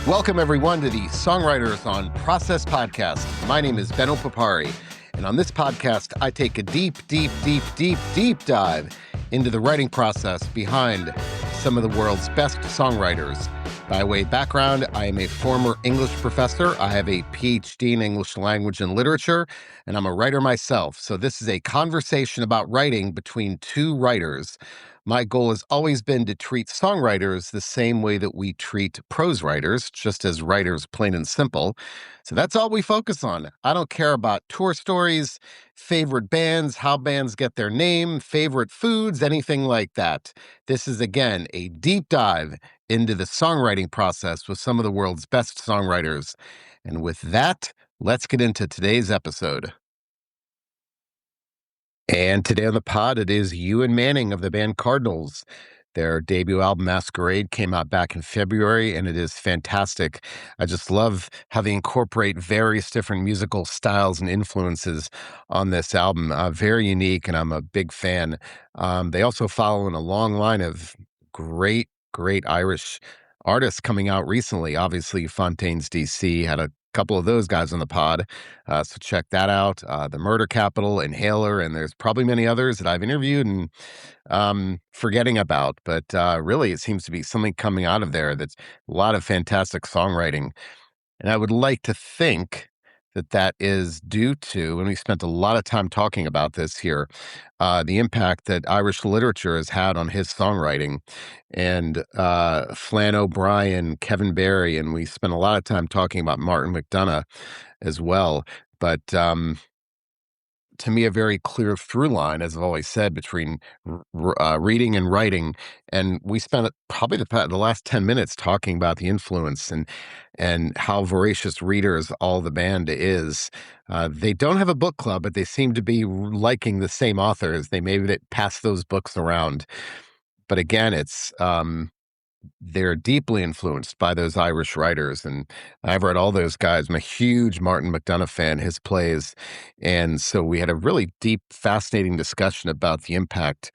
Welcome, everyone, to the Songwriters on Process podcast. My name is Benno Papari, and on this podcast, I take a deep dive into the writing process behind some of the world's best songwriters. By way of background, I am a former English professor. I have a PhD in English language and literature, and I'm a writer myself. So this is a conversation about writing between two writers. My goal has always been to treat songwriters the same way that we treat prose writers, just as writers, plain and simple. So that's all we focus on. I don't care about tour stories, favorite bands, how bands get their name, favorite foods, anything like that. This is, again, a deep dive into the songwriting process with some of the world's best songwriters. And with that, let's get into today's episode. And today on the pod, it is Euan Manning of the band Cardinals. Their debut album, Masquerade, came out back in February, and it is fantastic. I just love how they incorporate various different musical styles and influences on this album. Very unique, and I'm a big fan. They also follow in a long line of great Irish artists coming out recently. Obviously, Fontaines DC had a couple of those guys on the pod. So check that out. The Murder Capital, Inhaler, and there's probably many others that I've interviewed and forgetting about. But really, it seems to be something coming out of there that's a lot of fantastic songwriting. And I would like to think that that is due to, and we spent a lot of time talking about this here, the impact that Irish literature has had on his songwriting. And Flann O'Brien, Kevin Barry, and we spent a lot of time talking about Martin McDonagh as well. But to me, a very clear through line, as I've always said, between reading and writing. And we spent probably the last 10 minutes talking about the influence and how voracious readers all the band is. They don't have a book club, but they seem to be liking the same authors. They maybe pass those books around. But again, it's they're deeply influenced by those Irish writers. And I've read all those guys. I'm a huge Martin McDonagh fan, his plays. And so we had a really deep, fascinating discussion about the impact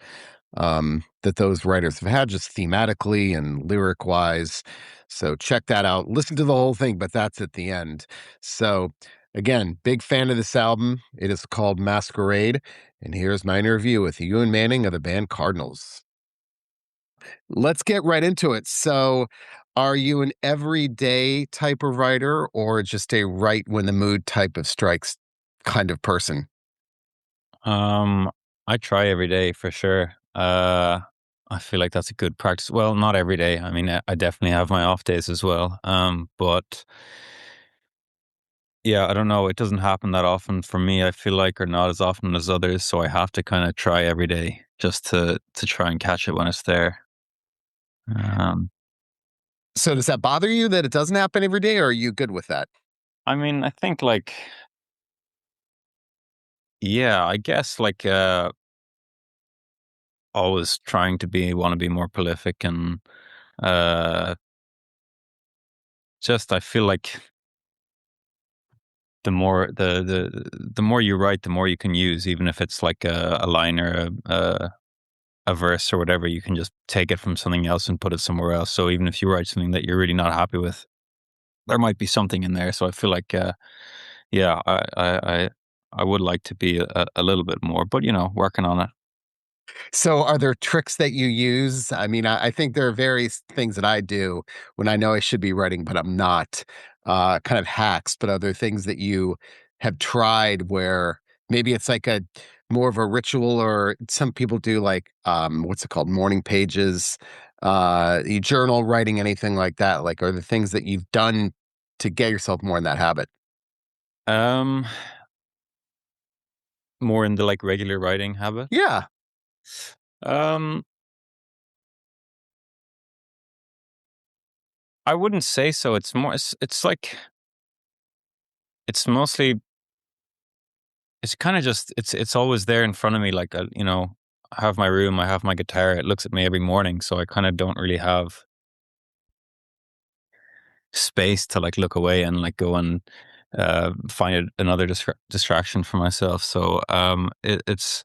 that those writers have had just thematically and lyric wise. So check that out. Listen to the whole thing, but that's at the end. So again, big fan of this album. It is called Masquerade. And here's my interview with Euan Manning of the band Cardinals. Let's get right into it. So, are you an everyday type of writer or just a write when the mood type of strikes kind of person? I try every day for sure. I feel like that's a good practice. Well, not every day. I mean, I definitely have my off days as well. But yeah, I don't know. It doesn't happen that often for me, I feel like, or not as often as others. So I have to kind of try every day just to try and catch it when it's there. Um, So, does that bother you that it doesn't happen every day, or are you good with that? I mean, I think like, yeah, I guess like always trying to want to be more prolific and uh just I feel like the more you write, the more you can use, even if it's like a line or a verse or whatever. You can just take it from something else and put it somewhere else. So even if you write something that you're really not happy with, there might be something in there. So I feel like, yeah, I would like to be a little bit more, but working on it. So, are there tricks that you use? I mean, I think there are various things that I do when I know I should be writing, but I'm not, kind of hacks. But are there things that you have tried where maybe it's like a more of a ritual, or some people do like, what's it called? Morning pages, you journal writing, anything like that? Like, are the things that you've done to get yourself more in that habit? Um, More in the like regular writing habit. Yeah. Um, I wouldn't say so. It's more, it's like, it's mostly it's kind of just it's always there in front of me. Like I have my room, I have my guitar. It looks at me every morning, so I kind of don't really have space to like look away and like go and find another distraction for myself. So it's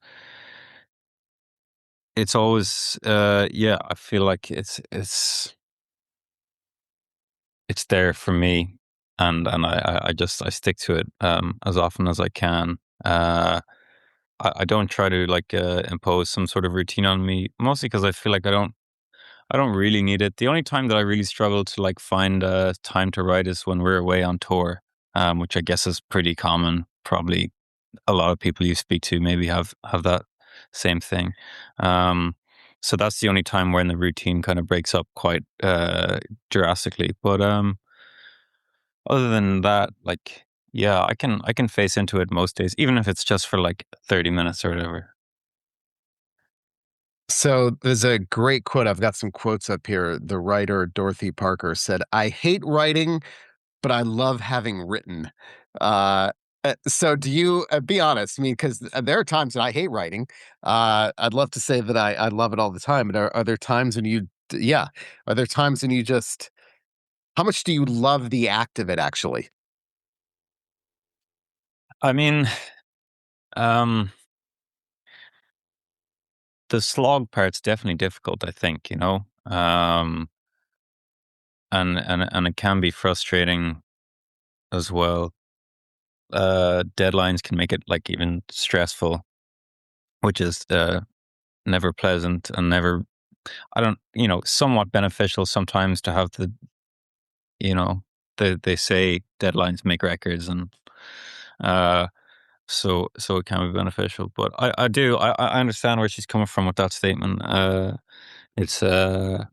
always yeah. I feel like it's it's there for me, and I just I stick to it as often as I can. I don't try to like impose some sort of routine on me, mostly because I feel like I don't really need it. The only time that I really struggle to like find time to write is when we're away on tour, which I guess is pretty common. Probably a lot of people you speak to maybe have that same thing. Um, so that's the only time when the routine kind of breaks up quite drastically. But other than that, like yeah, I can face into it most days, even if it's just for like 30 minutes or whatever. So there's a great quote. I've got some quotes up here. The writer Dorothy Parker said, "I hate writing, but I love having written." Uh, so do you be honest? I mean, because there are times that I hate writing. I'd love to say that I love it all the time, but are there times when yeah, are there times when you just, how much do you love the act of it actually? I mean, um, the slog part's definitely difficult, I think, you know? And it can be frustrating as well. Deadlines can make it like even stressful, which is never pleasant and never I don't, you know, somewhat beneficial sometimes to have the, you know, they say deadlines make records and uh so it can be beneficial. But I understand where she's coming from with that statement. It's yeah.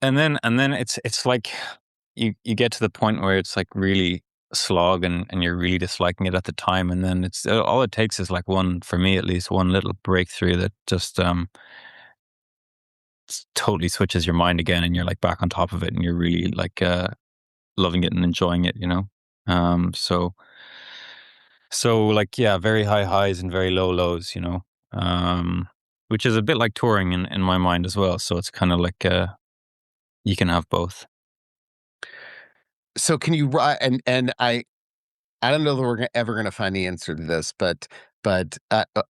And then it's like you get to the point where it's like really a slog and you're really disliking it at the time, and then it's all it takes is like one, for me at least, one little breakthrough that just totally switches your mind again, and you're like back on top of it, and you're really like loving it and enjoying it, you know. So like yeah, very high highs and very low lows, you know. Which is a bit like touring in my mind as well. So it's kind of like you can have both. So can you write? And I don't know that we're ever going to find the answer to this, but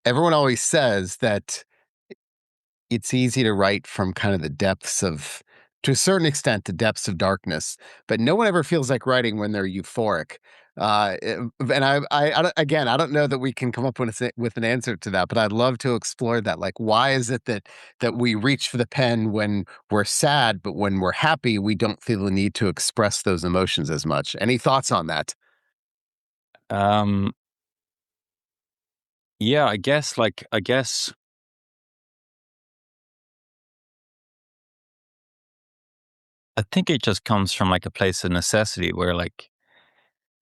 everyone always says that it's easy to write from kind of the depths of, to a certain extent, the depths of darkness, but no one ever feels like writing when they're euphoric. And again, I don't know that we can come up with an answer to that, but I'd love to explore that. Like, why is it that we reach for the pen when we're sad, but when we're happy, we don't feel the need to express those emotions as much? Any thoughts on that? Um, yeah, I guess I think it just comes from like a place of necessity where like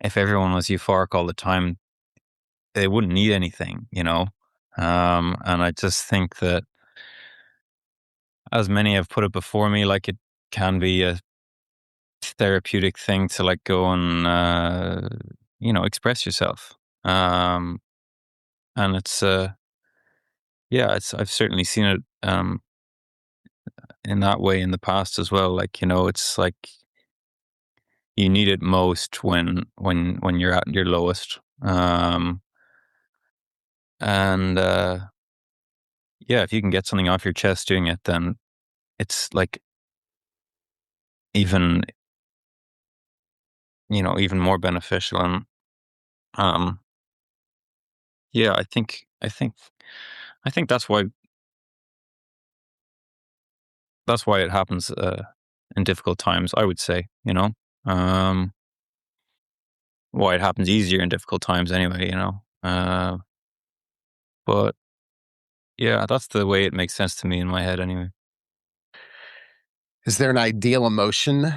if everyone was euphoric all the time, they wouldn't need anything, you know? And I just think that as many have put it before me, like it can be a therapeutic thing to like go and you know, express yourself. Um and it's yeah, it's I've certainly seen it in that way in the past as well. Like, you know, it's like you need it most when you're at your lowest. And yeah, if you can get something off your chest doing it, then it's like even, you know, even more beneficial. And um yeah, I think that's why it happens in difficult times, I would say, you know. Um why it happens easier in difficult times anyway, you know. But yeah, that's the way it makes sense to me in my head anyway. Is there an ideal emotion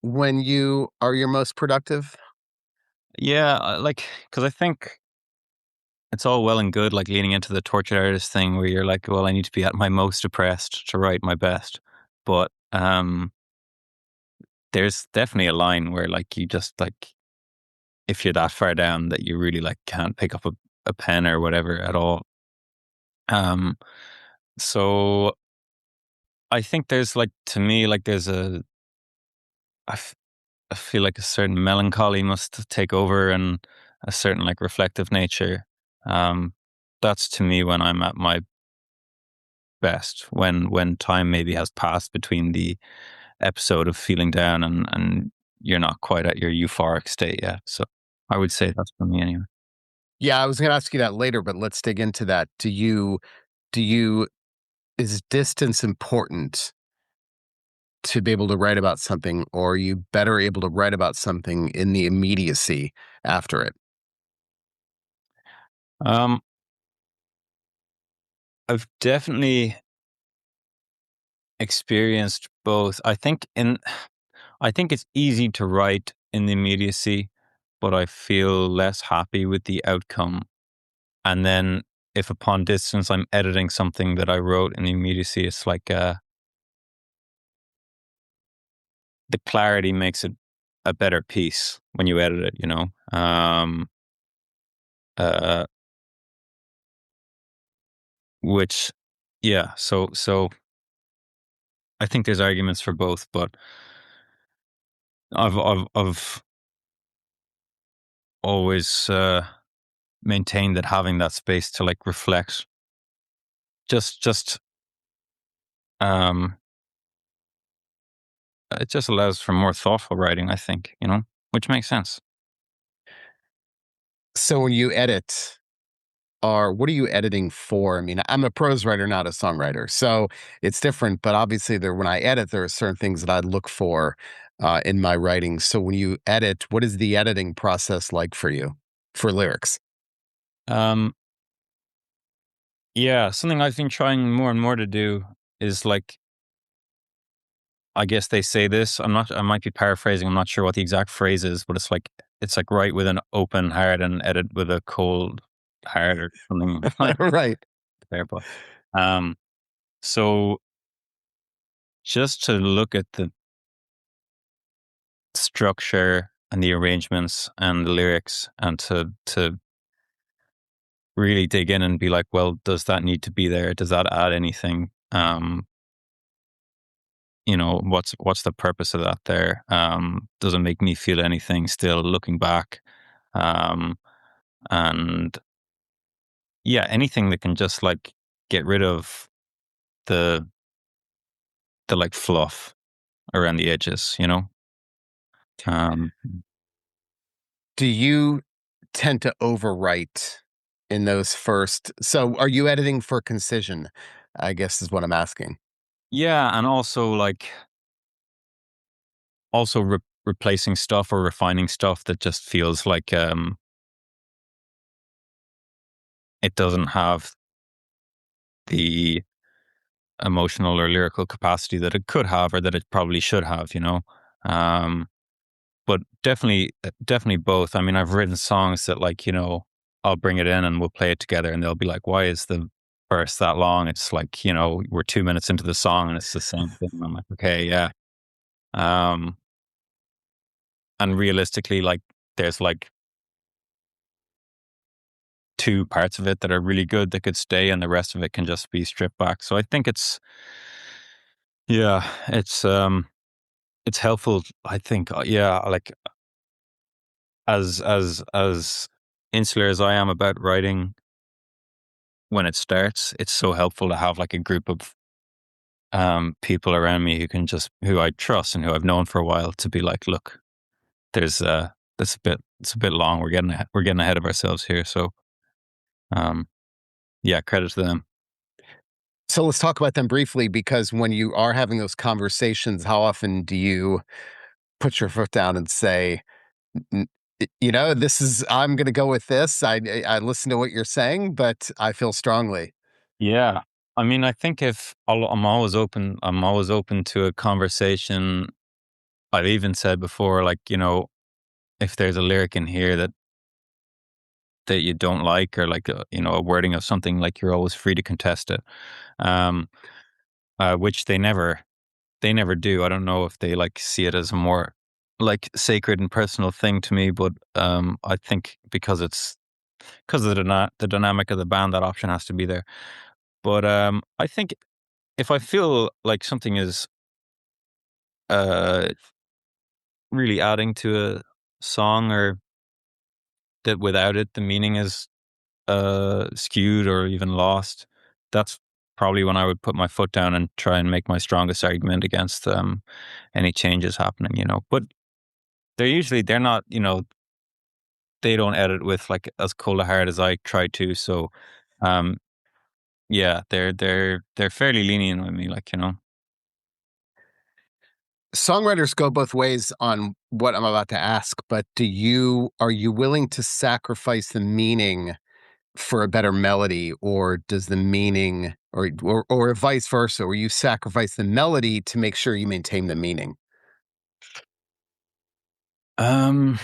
when you are your most productive? Yeah, like because I think it's all well and good, like leaning into the tortured artist thing, where you're like, well, I need to be at my most depressed to write my best. But there's definitely a line where like you just like if you're that far down that you really like can't pick up a pen or whatever at all. Um, so I think there's like to me like there's I, f- I feel like a certain melancholy must take over and a certain like reflective nature. Um, that's to me when I'm at my best when time maybe has passed between the episode of feeling down and you're not quite at your euphoric state yet. So I would say that's for me anyway. Yeah, I was going to ask you that later, but let's dig into that. Do you is distance important to be able to write about something, or are you better able to write about something in the immediacy after it? Um, I've definitely experienced both. I think it's easy to write in the immediacy, but I feel less happy with the outcome. And then if upon distance I'm editing something that I wrote in the immediacy, it's like the clarity makes it a better piece when you edit it, you know. Uh, which, yeah. So I think there's arguments for both, but I've always maintained that having that space to like reflect just um it just allows for more thoughtful writing, I think, you know, which makes sense. So when you edit, or what are you editing for? I mean, I'm a prose writer, not a songwriter, so it's different. But obviously, when I edit, there are certain things that I look for in my writing. So when you edit, what is the editing process like for you for lyrics? Um yeah, something I've been trying more and more to do is like, I guess they say this, I might be paraphrasing, I'm not sure what the exact phrase is, but it's like write with an open heart and edit with a cold heart or something like Right. there. But um so just to look at the structure and the arrangements and the lyrics and to really dig in and be like, well, does that need to be there? Does that add anything? You know, what's the purpose of that there? Does it make me feel anything still looking back? Um, and yeah, anything that can just like get rid of the like fluff around the edges, you know? Um, Do you tend to overwrite in those first? So are you editing for concision? I guess is what I'm asking. yeah, and also like replacing stuff or refining stuff that just feels like it doesn't have the emotional or lyrical capacity that it could have or that it probably should have, you know. Um, but definitely both. I mean, I've written songs that like, you know, I'll bring it in and we'll play it together and they'll be like, why is the verse that long? It's like, you know, we're 2 minutes into the song and it's the same thing. And I'm like, okay, yeah. Um, and realistically, like there's like two parts of it that are really good that could stay and the rest of it can just be stripped back. So I think yeah, it's helpful, I think, yeah, like as insular as I am about writing when it starts, it's so helpful to have like a group of people around me who I trust and who I've known for a while to be like, look, there's it's a bit long. We're getting ahead of ourselves here. So um yeah, credit to them. So let's talk about them briefly, because when you are having those conversations, how often do you put your foot down and say, You know, this is I'm gonna go with this. I listen to what you're saying, but I feel strongly." Yeah. I mean, I think if I'm always open to a conversation. I've even said before, like, you know, if there's a lyric in here that you don't like, or like, you know, a wording of something, like you're always free to contest it. Um, which they never do. I don't know if they like see it as a more like sacred and personal thing to me, but I think because of the dynamic of the band, that option has to be there. But I think if I feel like something is uh really adding to a song, or that without it the meaning is skewed or even lost, that's probably when I would put my foot down and try and make my strongest argument against any changes happening, you know. But they're not, you know, they don't edit with like as cold a heart as I try to. So um yeah, they're fairly lenient with me, like, you know. Songwriters go both ways on what I'm about to ask, but are you willing to sacrifice the meaning for a better melody, or does the meaning, or vice versa, where you sacrifice the melody to make sure you maintain the meaning? Um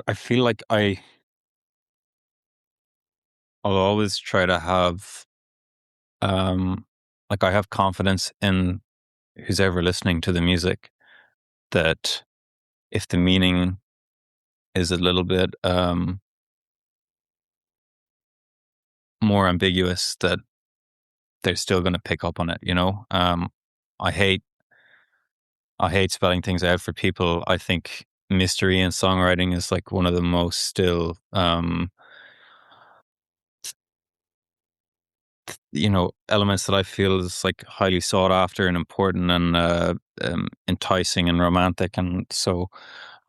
I feel like I'll always try to have um like I have confidence in who's ever listening to the music that if the meaning is a little bit more ambiguous, that they're still going to pick up on it, you know. I hate I hate spelling things out for people. I think mystery in songwriting is like one of the most still you know, elements that I feel is like highly sought after and important and enticing and romantic. And so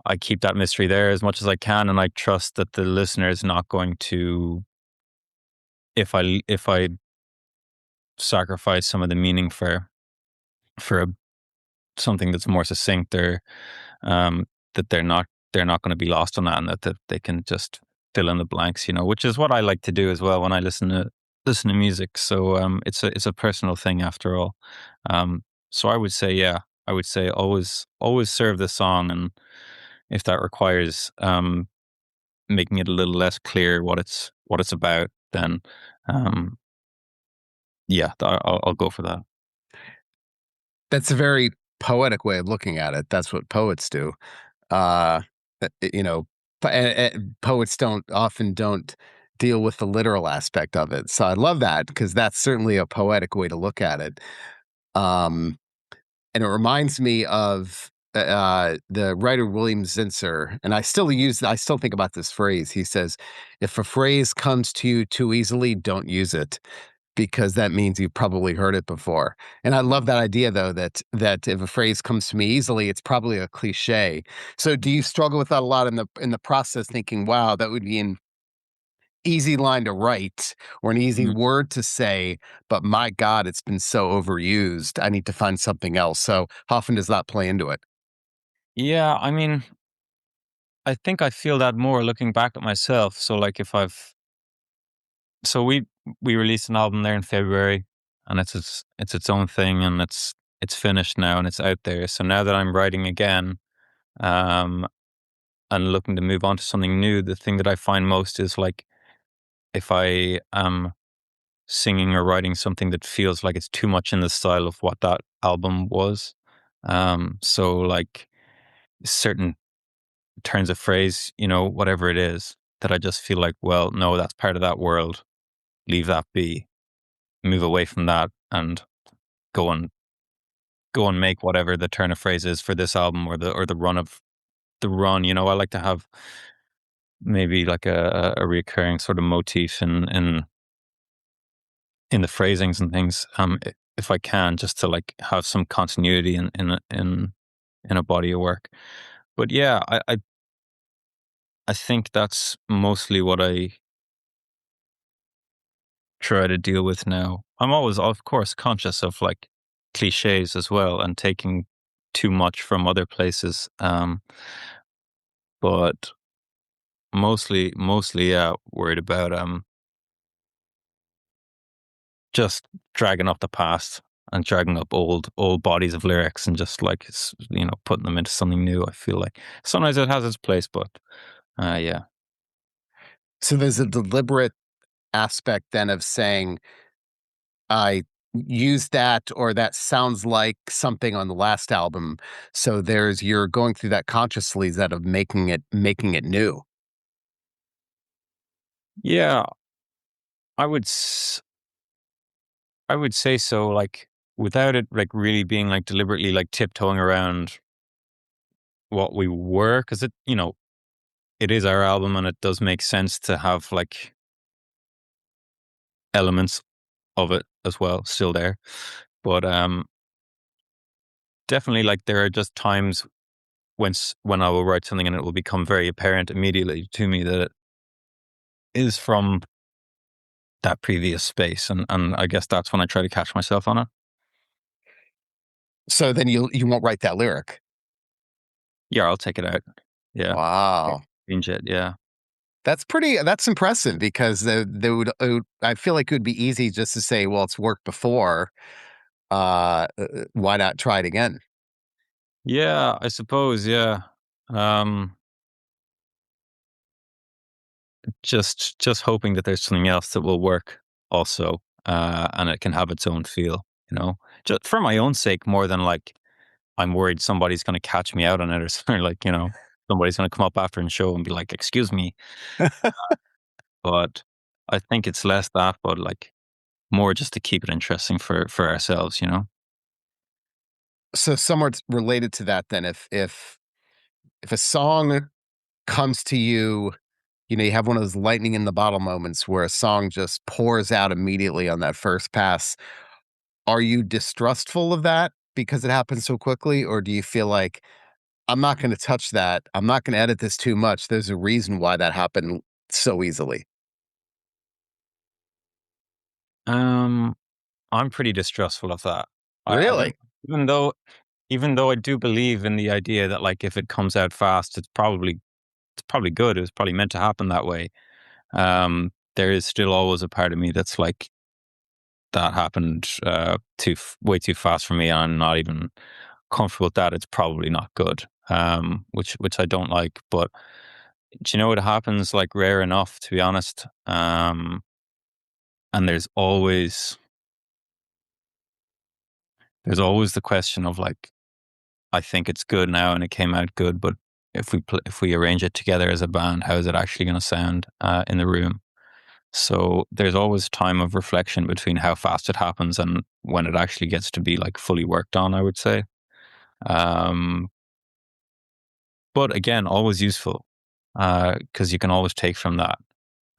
I keep that mystery there as much as I can, and I trust that the listener is not going to, if I sacrifice some of the meaning for something that's more succinct, or that they're not going to be lost on that, and that they can just fill in the blanks, you know, which is what I like to do as well when I listen to music. So it's a personal thing after all. So I would say, yeah, I would say always serve the song, and if that requires making it a little less clear what it's about, then um, yeah, I'll go for that. That's a very poetic way of looking at it. That's what poets do. Uh, you know, poets don't deal with the literal aspect of it. So I love that, because that's certainly a poetic way to look at it. Um, and it reminds me of the writer William Zinsser, and I still think about this phrase. He says, "If a phrase comes to you too easily, don't use it, because that means you've probably heard it before." And I love that idea, though, that if a phrase comes to me easily, it's probably a cliche. So do you struggle with that a lot in the process, thinking, wow, that would be an easy line to write or an easy Mhm. word to say, but my God, it's been so overused. I need to find something else. So how often does that play into it? Yeah, I mean, I think I feel that more looking back at myself. So like if I've so we released an album there in February, and it's its own thing, and it's finished now and it's out there. So now that I'm writing again, um and looking to move on to something new, the thing that I find most is like if I am singing or writing something that feels like it's too much in the style of what that album was. So like certain turns of phrase, you know, whatever it is, that I just feel like, well, no, that's part of that world. Leave that be. Move away from that and go and go and make whatever the turn of phrase is for this album, or the run of the run. You know, I like to have maybe like a recurring sort of motif in the phrasings and things. If I can, just to like have some continuity in a body of work. But yeah, I think that's mostly what I try to deal with now. I'm always, of course, conscious of like cliches as well, and taking too much from other places. But mostly, yeah, worried about just dragging up the past and dragging up old bodies of lyrics, and just like it's, you know, putting them into something new. I feel like sometimes it has its place, but yeah. So there's a deliberate aspect then of saying, I use that, or that sounds like something on the last album. So you're going through that consciously, that of making it new. Yeah, I I would say so, like without it like really being like deliberately like tiptoeing around what we were, because it, you know, it is our album, and it does make sense to have like elements of it as well still there. But definitely, like there are just times when I will write something and it will become very apparent immediately to me that it is from that previous space, and I guess that's when I try to catch myself on it. So then you won't write that lyric. Yeah, I'll take it out. Yeah, Wow. change it. Yeah. That's impressive because I feel like it would be easy just to say, well, it's worked before. Why not try it again? Yeah, I suppose, yeah. Um, just hoping that there's something else that will work also, and it can have its own feel, you know? Just for my own sake more than, like, I'm worried somebody's gonna catch me out on it or something, like, somebody's gonna come up after and show and be like, "Excuse me." But I think it's less that, but, like, more just to keep it interesting for ourselves, you know? So somewhat related to that, then, if a song comes to you, you have one of those lightning in the bottle moments where a song just pours out immediately on that first pass. Are you distrustful of that because it happens so quickly, or do you feel like I'm not going to touch that? I'm not going to edit this too much. There's a reason why that happened so easily. Um, I'm pretty distrustful of that. I don't Really? even though even though I do believe in the idea that, like, if it comes out fast, it's probably good. It was probably meant to happen that way. There is still always a part of me that's like, that happened way too fast for me. And I'm not even comfortable with that. It's probably not good. Which I don't like. But do you know, it happens like rare enough, to be honest. And there's always the question of like, I think it's good now and it came out good, but if we arrange it together as a band, how is it actually going to sound in the room? So there's always time of reflection between how fast it happens and when it actually gets to be like fully worked on, I would say. Um, but again, always useful because you can always take from that.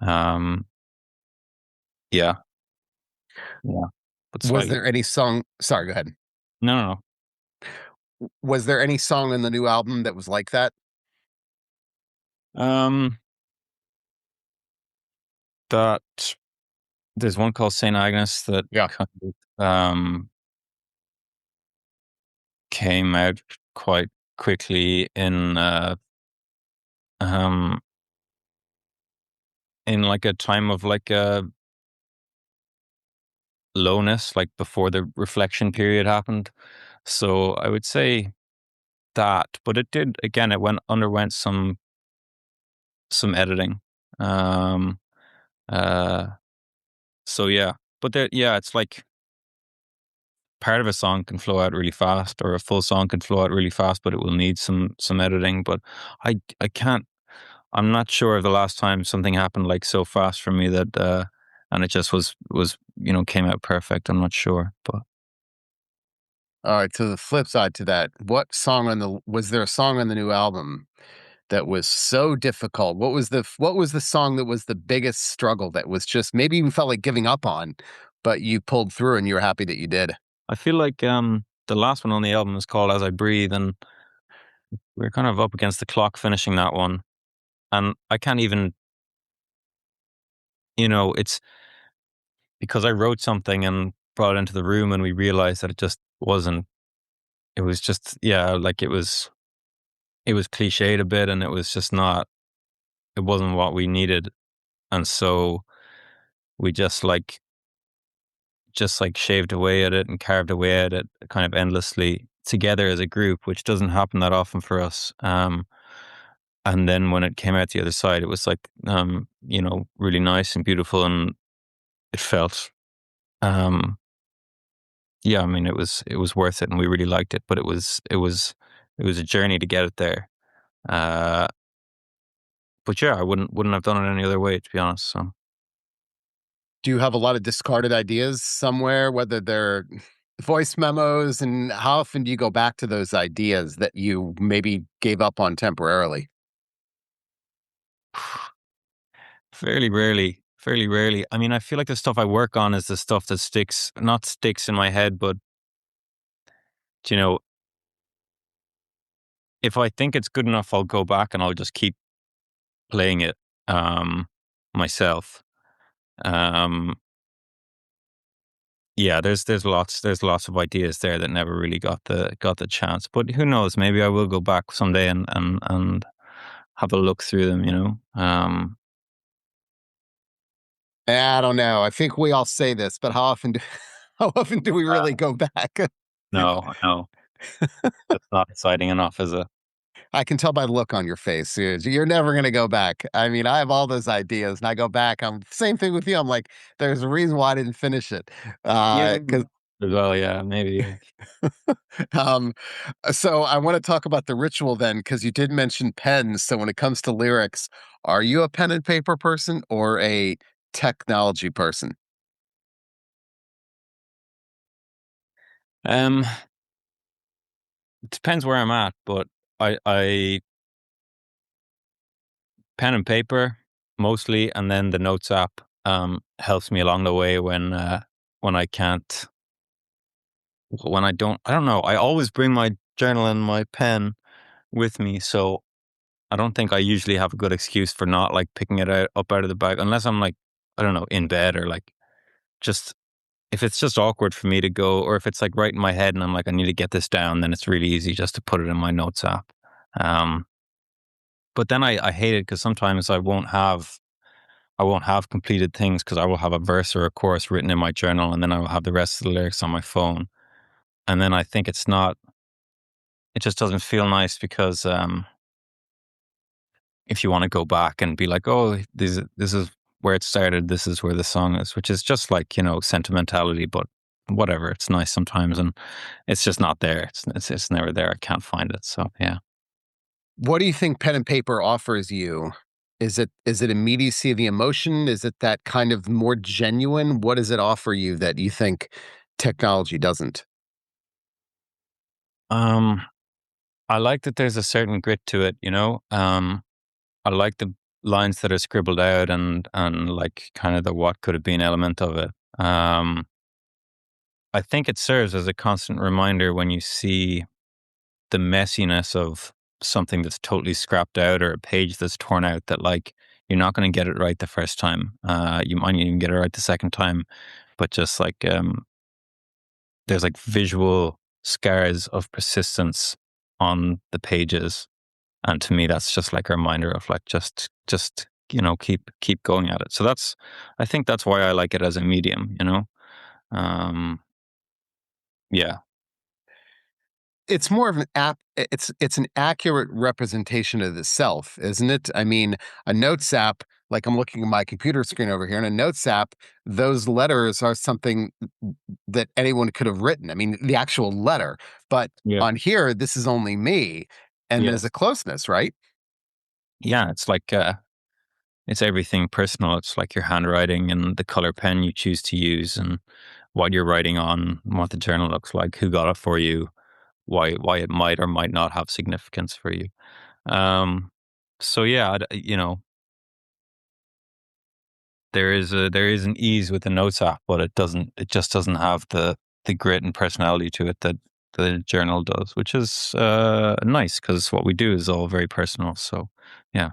Um, yeah, yeah. But Was slightly, there any song? Sorry, go ahead. no, no, Was there any song in the new album that was like that? no. That there's one called Saint Agnes that Yeah. kind of came out quite quickly um in like a time of like lowness, like before the reflection period happened. So I would say that, but it did again. It underwent some editing. Um, uh, so yeah, but yeah, it's like part of a song can flow out really fast, or a full song can flow out really fast, but it will need some editing. But I can't. I'm not sure of the last time something happened like so fast for me that and it just was came out perfect. I'm not sure, but All right. To the flip side to that, was there a song on the new album that was so difficult? What was the song that was the biggest struggle that was just maybe even felt like giving up on, but you pulled through and you were happy that you did? I feel like the last one on the album is called As I Breathe, and we're kind of up against the clock finishing that one. And I can't even, it's because I wrote something and brought it into the room and we realized that it just wasn't, it was just, yeah, like it was cliched a bit and it was just not, it wasn't what we needed. And so we just like shaved away at it and carved away at it kind of endlessly together as a group, which doesn't happen that often for us. And then when it came out the other side, it was like, really nice and beautiful, and it felt, um, yeah. I mean, it was worth it, and we really liked it. But it was a journey to get it there. Uh, but yeah, I wouldn't have done it any other way, to be honest. So Do you have a lot of discarded ideas somewhere, whether they're voice memos, and how often do you go back to those ideas that you maybe gave up on temporarily? Fairly rarely. Fairly rarely. I mean, I feel like the stuff I work on is the stuff that sticks, not sticks in my head, but you know, if I think it's good enough, I'll go back and I'll just keep playing it myself. Um, yeah, there's lots of ideas there that never really got the chance. But who knows? Maybe I will go back someday and have a look through them. I don't know. I think we all say this, but how often do we really go back? No, no, that's not exciting enough, is it? I can tell by the look on your face. You're never going to go back. I mean, I have all those ideas, and I go back. I'm same thing with you. I'm like, there's a reason why I didn't finish it, Yeah, because as well. Yeah, maybe. Yeah. um, so I want to talk about the ritual then, because you did mention pens. So when it comes to lyrics, are you a pen and paper person or a technology person? Um, it depends where I'm at, but I pen and paper mostly, and then the notes app helps me along the way when I can't, when I don't know. I always bring my journal and my pen with me, so I don't think I usually have a good excuse for not like picking it up out of the bag unless I'm like, I don't know, in bed or like just if it's just awkward for me to go, or if it's like right in my head and I'm like, I need to get this down, then it's really easy just to put it in my notes app. Um, but then I hate it because sometimes I won't have completed things because I will have a verse or a chorus written in my journal, and then I will have the rest of the lyrics on my phone. And then I think it just doesn't feel nice because if you want to go back and be like, oh, this is where it started, this is where the song is, which is just like, sentimentality, but whatever. It's nice sometimes, and it's just not there. It's never there. I can't find it. So yeah. What do you think pen and paper offers you? Is it immediacy of the emotion? Is it that kind of more genuine? What does it offer you that you think technology doesn't? Um, I like that there's a certain grit to it. I like the lines that are scribbled out and like kind of the what could have been element of it. I think it serves as a constant reminder when you see the messiness of something that's totally scrapped out or a page that's torn out that like you're not going to get it right the first time. You might not even get it right the second time, but just like there's like visual scars of persistence on the pages, and to me that's just like a reminder of like just keep going at it. So I think that's why I like it as a medium. um yeah. It's more of an app it's an accurate representation of the self, isn't it? I mean, a notes app, like I'm looking at my computer screen over here, and a notes app, those letters are something that anyone could have written. I mean, the actual letter. But Yeah. on here, this is only me, and there's a Yes. closeness, right? Yeah, it's like it's everything personal. It's like your handwriting and the color pen you choose to use and what you're writing on, what the journal looks like, who got it for you, why it might or might not have significance for you. Um, so yeah, there is an ease with the notes app, but it just doesn't have the grit and personality to it that the journal does, which is nice because what we do is all very personal. So yeah.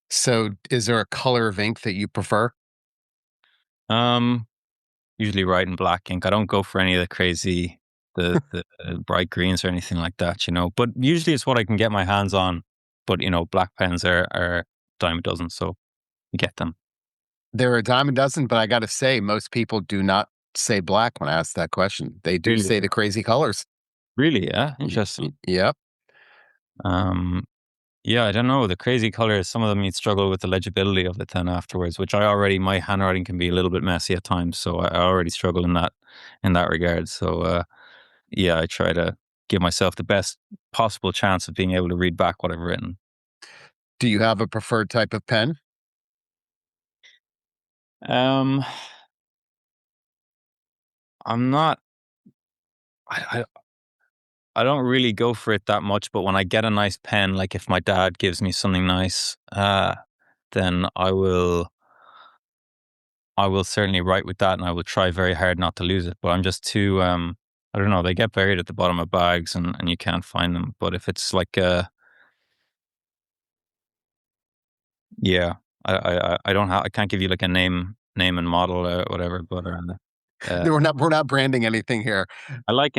So, is there a color of ink that you prefer? Um, Usually write in black ink. I don't go for any of the crazy, the bright greens or anything like that. But usually it's what I can get my hands on. But black pens are dime a dozen, so you get them. There are a dime a dozen, but I gotta say, most people do not say black when I ask that question. They do Really, say the crazy colors. really, yeah, interesting. Yep. Um, yeah, I don't know the crazy colors. Some of them you'd struggle with the legibility of it then afterwards, which my handwriting can be a little bit messy at times, so I already struggle in that regard. So yeah, I try to give myself the best possible chance of being able to read back what I've written. Do you have a preferred type of pen? Um, I'm not. I I don't really go for it that much, but when I get a nice pen, like if my dad gives me something nice, then I will certainly write with that, and I will try very hard not to lose it. But I'm just too I don't know. They get buried at the bottom of bags, and you can't find them. But if it's like yeah, I don't have I can't give you like a name and model or whatever. But uh, We're not branding anything here. I like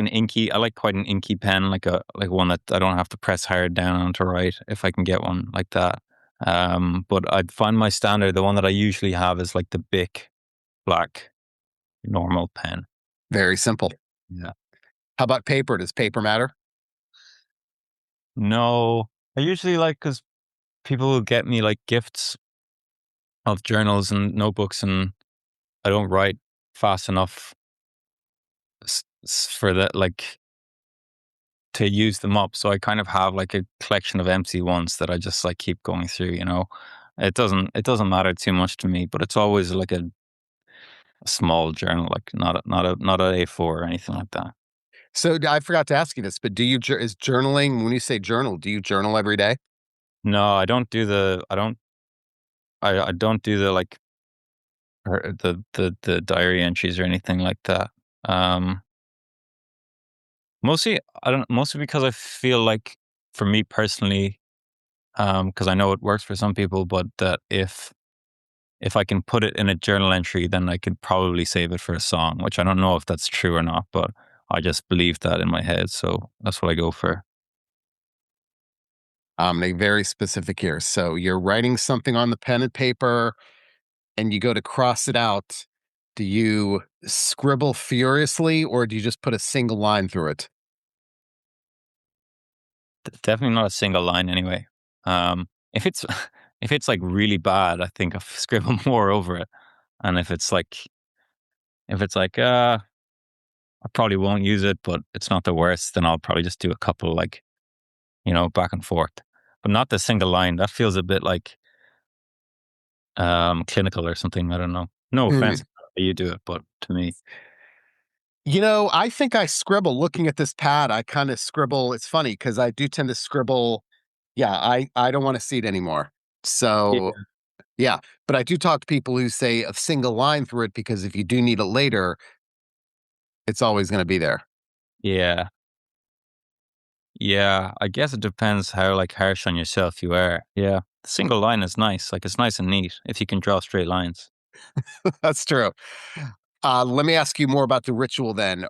quite an inky pen, like one that I don't have to press hard down on to write if I can get one like that. But I'd find my standard, the one that I usually have is like the Bic black normal pen. Very simple. Yeah. How about paper? Does paper matter? No, I usually like because people will get me like gifts of journals and notebooks, and I don't write fast enough for that, like to use them up. So I kind of have like a collection of empty ones that I just like keep going through, you know. It doesn't matter too much to me, but it's always like a small journal, like not a A4 or anything like that. So I forgot to ask you this, but is journaling, when you say journal, do you journal every day? No, I don't do the like or the diary entries or anything like that. Um mostly because I feel like for me personally, because I know it works for some people, but that if I can put it in a journal entry, then I could probably save it for a song, which I don't know if that's true or not, but I just believe that in my head. So that's what I go for. Like very specific here. So you're writing something on the pen and paper and you go to cross it out. Do you scribble furiously or do you just put a single line through it? Definitely not a single line anyway. If it's if it's like really bad, I think I scribble more over it. And if it's like I probably won't use it, but it's not the worst, then I'll probably just do a couple like, back and forth. But not the single line. That feels a bit like clinical or something. I don't know. No offense, you do it, but to me, I think I scribble looking at this pad. I kind of scribble. It's funny because I do tend to scribble. Yeah, I don't want to see it anymore. So, yeah, yeah, but I do talk to people who say a single line through it because if you do need it later, it's always going to be there. yeah, yeah. I guess it depends how like harsh on yourself you are. Yeah, the single line is nice. Like it's nice and neat if you can draw straight lines. That's true. Let me ask you more about the ritual then.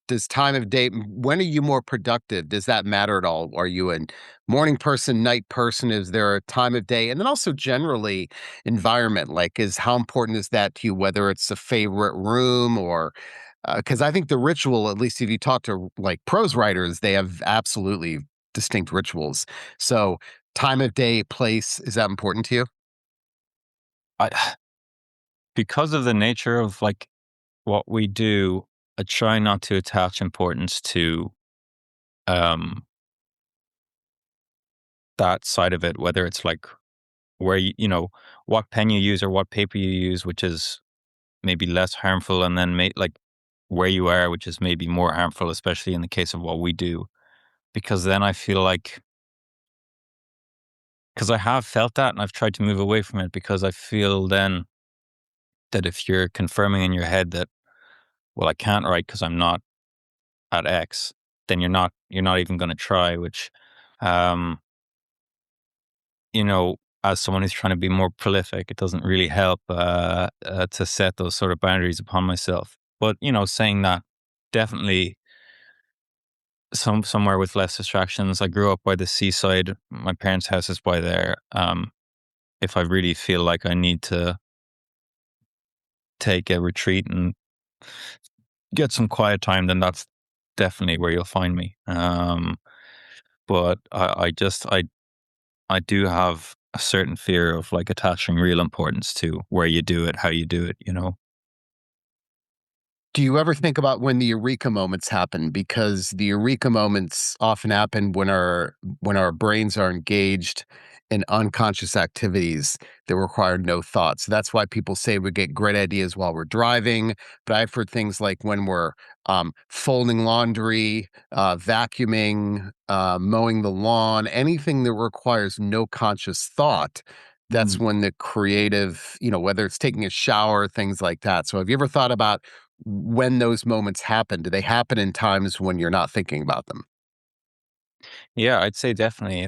Does time of day, when are you more productive? Does that matter at all? Are you a morning person, night person? Is there a time of day? And then also generally environment, like how important is that to you, whether it's a favorite room or, because I think the ritual, at least if you talk to like prose writers, they have absolutely distinct rituals. So time of day, place, is that important to you? I because of the nature of like what we do, I try not to attach importance to um that side of it, whether it's like where what pen you use or what paper you use, which is maybe less harmful, and then like where you are, which is maybe more harmful, especially in the case of what we do. Because then I feel like because I have felt that and I've tried to move away from it because I feel then that if you're confirming in your head that, well, I can't write because I'm not at X, then you're not even going to try, which um as someone who's trying to be more prolific, it doesn't really help to set those sort of boundaries upon myself. But saying that, definitely somewhere with less distractions. I grew up by the seaside. My parents' house is by there. If I really feel like I need to take a retreat and get some quiet time, then that's definitely where you'll find me. But I do have a certain fear of like attaching real importance to where you do it, how you do it. Do you ever think about when the eureka moments happen? Because the eureka moments often happen when our brains are engaged and unconscious activities that require no thought. So that's why people say we get great ideas while we're driving. But I've heard things like when we're folding laundry, vacuuming, mowing the lawn, anything that requires no conscious thought. That's Mm. when the creative, whether it's taking a shower, things like that. So have you ever thought about when those moments happen? Do they happen in times when you're not thinking about them? Yeah, I'd say definitely,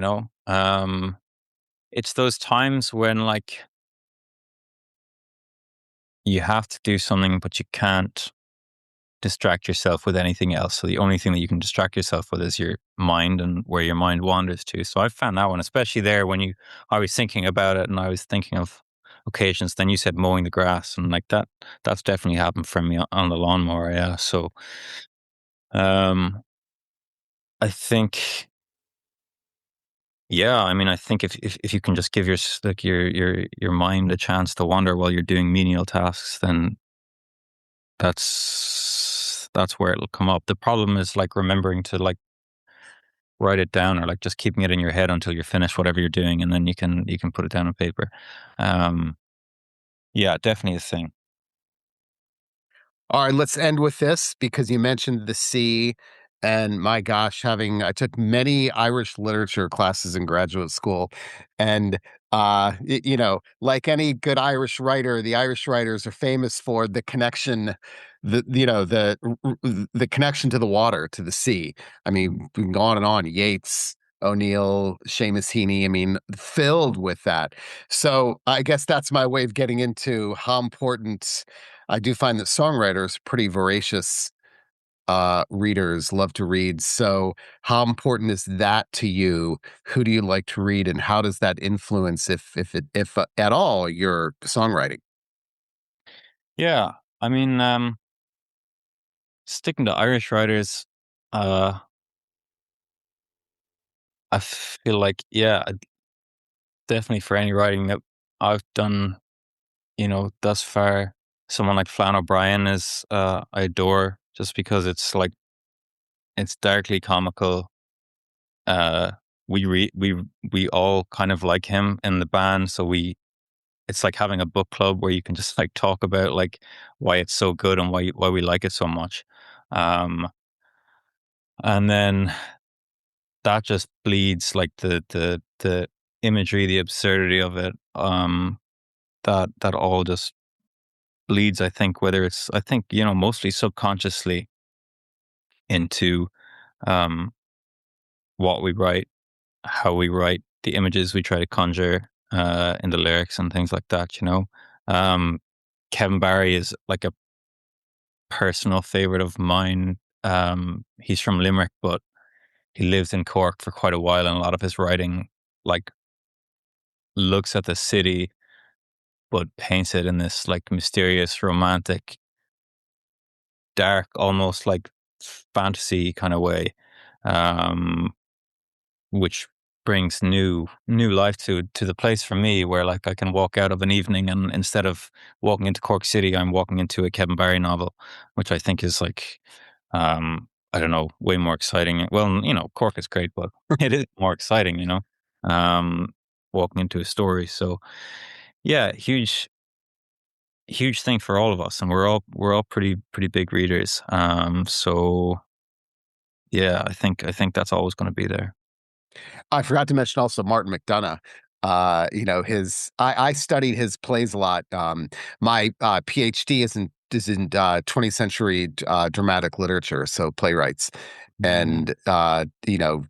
it's those times when, like, you have to do something, but you can't distract yourself with anything else. So the only thing that you can distract yourself with is your mind and where your mind wanders to. So I found that one, especially there when I was thinking about it and I was thinking of occasions. Then you said mowing the grass and like that, that's definitely happened for me on the lawnmower. Yeah. So, um, I think, yeah, I mean, I think if you can just give like your mind a chance to wander while you're doing menial tasks, then that's where it'll come up. The problem is like remembering to like write it down or like just keeping it in your head until you're finished whatever you're doing, and then you can put it down on paper. Um, yeah, definitely a thing. All right, let's end with this because you mentioned the sea. And my gosh, I took many Irish literature classes in graduate school. And, like any good Irish writer, the Irish writers are famous for the connection, the connection to the water, to the sea. I mean, we can go on and on. Yeats, O'Neill, Seamus Heaney, I mean, filled with that. So I guess that's my way of getting into how important I do find that songwriters, pretty voracious readers, love to read. So, how important is that to you? Who do you like to read, and how does that influence, if at all, your songwriting? Yeah, I mean, sticking to Irish writers, uh, I feel like yeah, definitely for any writing that I've done, thus far, someone like Flann O'Brien is I adore just because it's like it's darkly comical. Uh, we all kind of like him in the band, so it's like having a book club where you can just like talk about like why it's so good and why we like it so much. Um, and then that just bleeds like the imagery, the absurdity of it. That all just bleeds. I think whether it's I think mostly subconsciously into um what we write, how we write, the images we try to conjure in the lyrics and things like that. Um, Kevin Barry is like a personal favorite of mine. He's from Limerick, but he lives in Cork for quite a while, and a lot of his writing like looks at the city but paints it in this like mysterious, romantic, dark, almost like fantasy kind of way. Um, which brings new life to the place for me where like I can walk out of an evening and instead of walking into Cork City, I'm walking into a Kevin Barry novel, which I think is like I don't know, way more exciting. Well, Cork is great, but it is more exciting, um, walking into a story. So yeah, huge thing for all of us, and we're all pretty big readers. So yeah, I think that's always going to be there. I forgot to mention also Martin McDonagh. His I studied his plays a lot. My PhD is in 20th century dramatic literature, so playwrights, Mm. and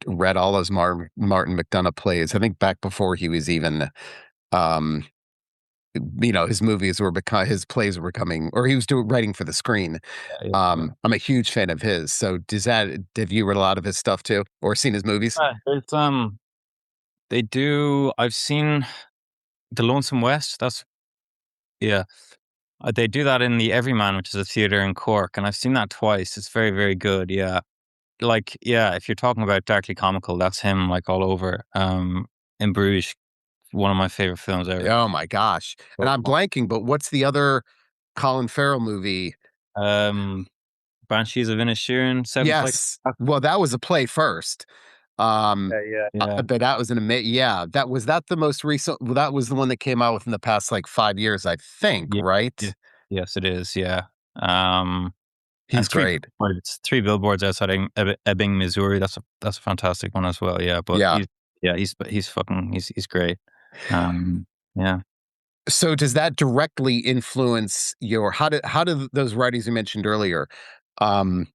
read all those Martin McDonagh plays. I think back before he was even um, his plays were becoming, or he was doing writing for the screen. Yeah, yeah. I'm a huge fan of his. So have you read a lot of his stuff too, or seen his movies? It's they do. I've seen the Lonesome West. That's yeah. They do that in the Everyman, which is a theater in Cork, and I've seen that twice. It's very very good. Yeah, like yeah. If you're talking about darkly comical, that's him like all over. In Bruges, one of my favorite films ever. Oh my gosh. And So I'm fun. blanking, but what's the other Colin Farrell movie? Um, Banshees of Inisherin, Seven Flights. Yes. Well, that was a play first. Yeah. But that was an amazing. Yeah, that the most recent. Well, that was the one that came out within the past like 5 years, I think. Yeah, yeah. Right? Yes, it is. Yeah. Um, He's and great. three billboards outside Ebbing, Missouri. That's a fantastic one as well. Yeah, but Yeah. he's great. Um, yeah. So does that directly influence your how do those writers you mentioned earlier, um,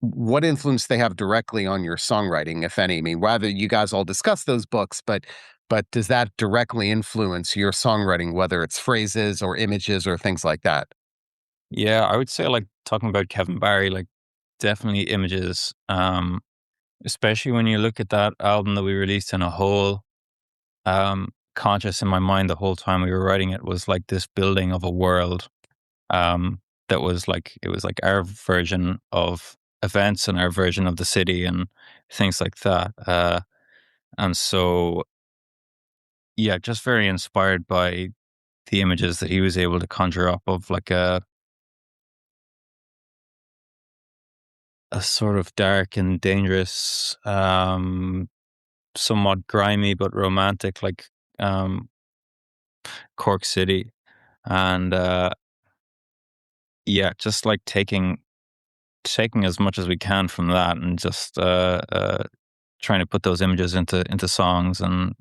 what influence they have directly on your songwriting, if any? I mean, whether you guys all discuss those books, but does that directly influence your songwriting, whether it's phrases or images or things like that? Yeah, I would say like talking about Kevin Barry, like definitely images. Especially when you look at that album that we released in a whole, conscious in my mind the whole time we were writing it was like this building of a world. Um, that was like it was like our version of events and our version of the city and things like that. And so yeah, just very inspired by the images that he was able to conjure up of like a sort of dark and dangerous, somewhat grimy but romantic, like Cork City, and yeah, just like taking as much as we can from that, and just trying to put those images into songs and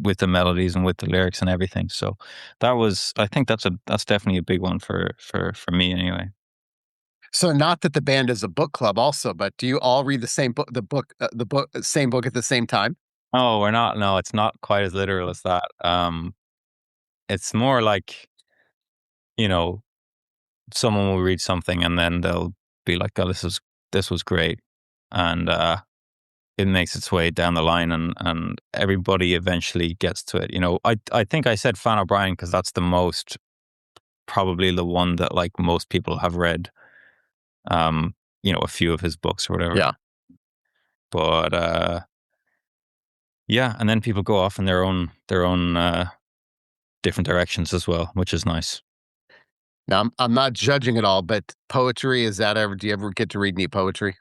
with the melodies and with the lyrics and everything. So I think that's definitely a big one for me anyway. So not that the band is a book club also, but do you all read the same book same book at the same time? Oh, we're not. No, it's not quite as literal as that. It's more like you know, someone will read something and then they'll be like, "Oh, this was great," and it makes its way down the line, and everybody eventually gets to it. I think I said Fan O'Brien because that's the most probably the one that like most people have read. A few of his books or whatever. Yeah. But yeah, and then people go off in their own different directions as well, which is nice. Now I'm not judging at all, but poetry, is that ever do you ever get to read any poetry?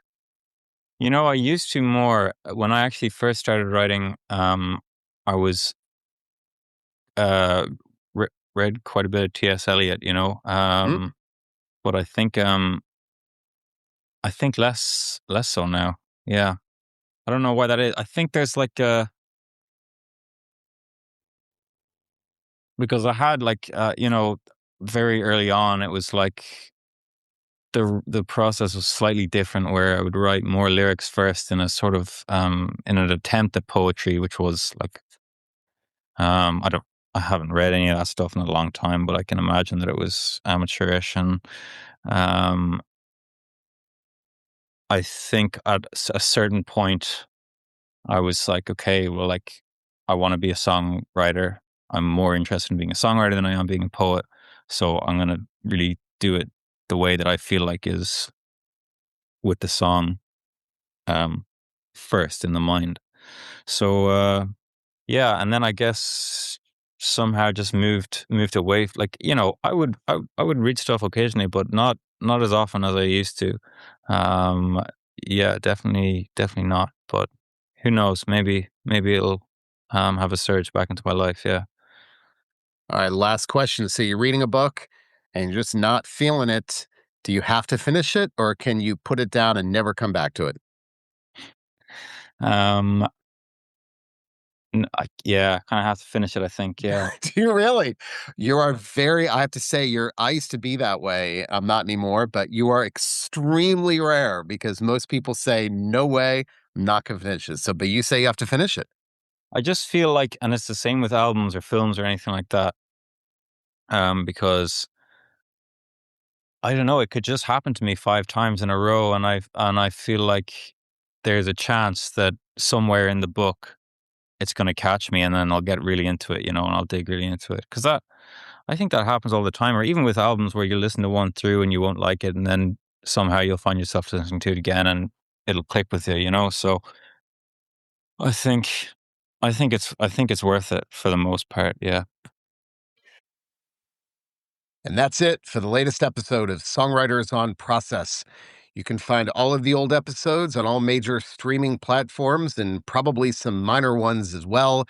I used to more when I actually first started writing. I was uh, read quite a bit of T.S. Eliot, Mm. but I think less so now. Yeah, I don't know why that is. I think there's like because I had like very early on it was like the process was slightly different where I would write more lyrics first in a sort of in an attempt at poetry, which was like I don't I haven't read any of that stuff in a long time, but I can imagine that it was amateurish. And um I think at a certain point I was like, okay, well, like I want to be a songwriter. I'm more interested in being a songwriter than I am being a poet. So I'm gonna really do it the way that I feel like is with the song um first in the mind. So yeah, and then I guess somehow just moved away. Like I would read stuff occasionally, but not as often as I used to. Um, yeah, definitely not. But who knows? Maybe it'll have a surge back into my life. Yeah. All right, last question. So you're reading a book and you're just not feeling it. Do you have to finish it or can you put it down and never come back to it? Um, yeah, kind of have to finish it. I think. Yeah. Do you really? You are very, I have to say, I used to be that way. I'm not anymore, but you are extremely rare because most people say, no way, I'm not going to finish it. So, but you say you have to finish it. I just feel like, and it's the same with albums or films or anything like that. Because I don't know, it could just happen to me 5 times in a row, and I feel like there's a chance that somewhere in the book it's gonna catch me, and then I'll get really into it, and I'll dig really into it. Because I think that happens all the time, or even with albums where you listen to one through and you won't like it, and then somehow you'll find yourself listening to it again and it'll click with you. So I think I think it's worth it for the most part, yeah. And that's it for the latest episode of Songwriters on Process. You can find all of the old episodes on all major streaming platforms and probably some minor ones as well.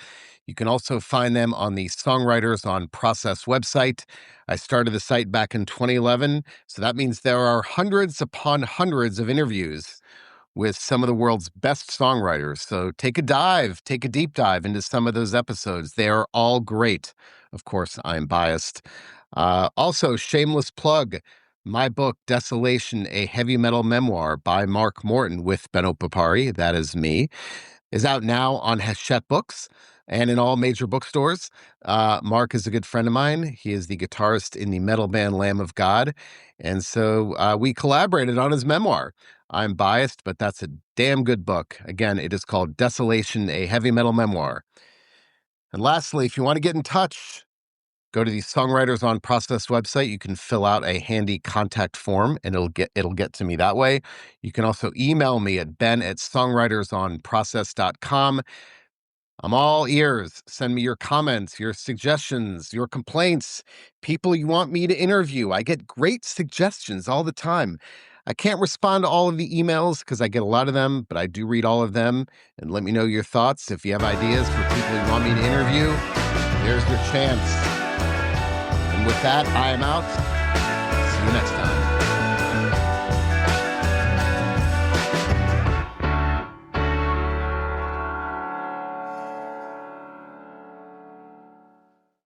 You can also find them on the Songwriters on Process website. I started the site back in 2011, so that means there are hundreds upon hundreds of interviews with some of the world's best songwriters. So take a deep dive into some of those episodes. They are all great. Of course, I'm biased. Also, shameless plug. My book, Desolation, a Heavy Metal Memoir by Mark Morton with Benno Papari, that is me, is out now on Hachette Books and in all major bookstores. Mark is a good friend of mine. He is the guitarist in the metal band Lamb of God. And so we collaborated on his memoir. I'm biased, but that's a damn good book. Again, it is called Desolation, a Heavy Metal Memoir. And lastly, if you want to get in touch, go to the Songwriters on Process website. You can fill out a handy contact form and it'll get to me that way. You can also email me at ben@songwritersonprocess.com. I'm all ears. Send me your comments, your suggestions, your complaints, people you want me to interview. I get great suggestions all the time. I can't respond to all of the emails because I get a lot of them, but I do read all of them. And let me know your thoughts. If you have ideas for people you want me to interview, there's your chance. And with that, I am out. See you next time.